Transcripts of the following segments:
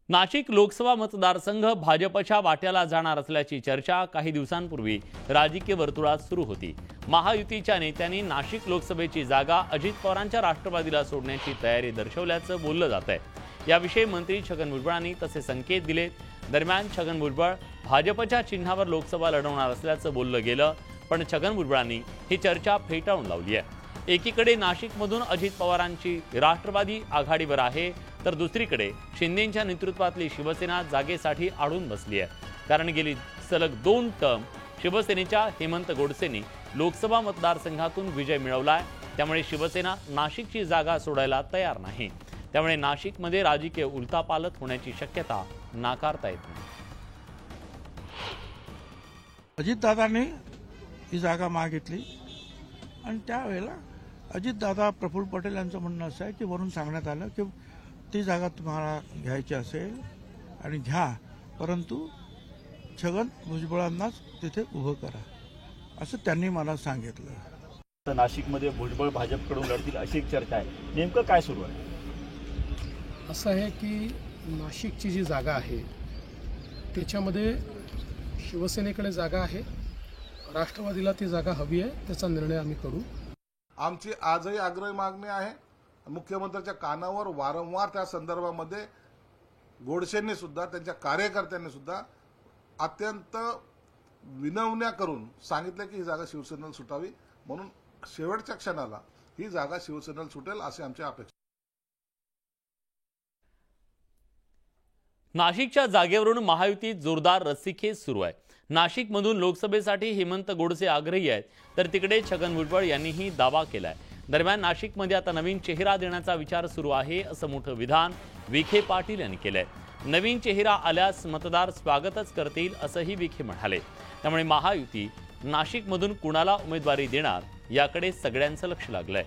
नाशिक लोकसभा मतदारसंघ भाजपच्या वाट्याला जाणार असल्याची चर्चा काही दिवसांपूर्वी राजकीय वर्तुळात सुरू होती। महायुतीच्या नेत्यांनी नाशिक लोकसभेची जागा अजित पवारांच्या राष्ट्रवादीला सोडण्याची तयारी दर्शवल्याचं बोललं जात आहे। याविषयी मंत्री छगन भुजबळांनी तसे संकेत दिले। दरम्यान छगन भुजबळ भाजपच्या चिन्हावर लोकसभा लढवणार असल्याचं बोललं गेलं, पण छगन भुजबळांनी ही चर्चा फेटाळून लावली आहे। एकीकडे नाशिकमधून अजित पवारांची राष्ट्रवादी आघाडीवर आहे, तर दुसरीकडे शिंदेंच्या नेतृत्वातली शिवसेना जागेसाठी अडून बसली आहे। कारण गेली सलग 2 टर्म शिवसेनेच्या हेमंत गोडसेंनी लोकसभा मतदारसंघातून विजय मिळवलाय। त्यामुळे शिवसेना नाशिकची जागा सोडायला तयार नाही। त्यामुळे नाशिकमध्ये राजकीय उलथापालथ होण्याची शक्यता नाकारता येत नाही। अजितदादांनी ही जागा मागितली आणि त्यावेळेला अजितदादा प्रफुल्ल पटेल यांचं म्हणणं असं आहे की वरून सांगण्यात आलं की ती जागा तुम्हाला घ्यायची असेल आणि घ्या, परंतु छगन भुजबळांनाच तिथे उभं करा, असं त्यांनी मला सांगितलं। नाशिकमध्ये भुजबळ भाजपकडून लढतील अशी एक चर्चा आहे, नेमकं काय सुरू आहे? असं आहे की नाशिकची जी जागा आहे त्याच्यामध्ये शिवसेनेकडे जागा आहे, राष्ट्रवादीला ती जागा हवी आहे, त्याचा निर्णय आम्ही करू। आमची आजही आग्रही मागणी आहे। मुख्यमंत्र्यांच्या कानावर वारंवार त्या संदर्भामध्ये गोडसेंनी सुद्धा त्यांच्या कार्यकर्त्यांनी सुद्धा अत्यंत विनवण्या करून सांगितलं की ही जागा शिवसेनेला सुटावी, म्हणून शेवटच्या क्षणाला ही जागा शिवसेनेला सुटेल अशी आमची अपेक्षा। नाशिकच्या जागेवरून महायुतीत जोरदार रस्सीखेच सुरू आहे। नाशिकमधून लोकसभेसाठी हेमंत गोडसे आग्रही आहेत, तर तिकडे छगन भुजबळ यांनीही दावा केलाय। दरम्यान नाशिकमध्ये आता नवीन चेहरा देण्याचा विचार सुरू आहे, असं मोठं विधान विखे पाटील यांनी केलंय। नवीन चेहरा आल्यास मतदार स्वागतच करतील, असंही विखे म्हणाले। त्यामुळे महायुती नाशिकमधून कुणाला उमेदवारी देणार याकडे सगळ्यांचं लक्ष लागलंय।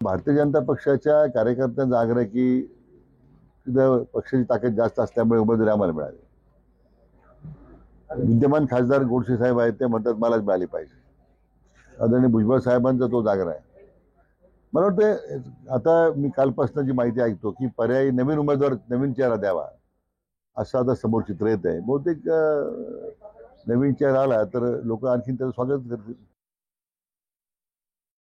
भारतीय जनता पक्षाच्या कार्यकर्त्यांचा आग्रह की पक्षाची ताकद जास्त असल्यामुळे उमेदवारी आम्हाला मिळाली। विद्यमान खासदार गोडसे साहेब आहेत, ते म्हणतात मलाच मिळाली पाहिजे। आदरणीय भुजबळ साहेबांचा तो आग्रह आहे। मला वाटतं आता मी कालपासून जी माहिती ऐकतो की पर्यायी नवीन उमेदवार, नवीन चेहरा द्यावा असं आता समोर चित्र येत आहे। बहुतेक नवीन चेहरा आला तर लोक आणखीन त्याचं स्वागत करतील।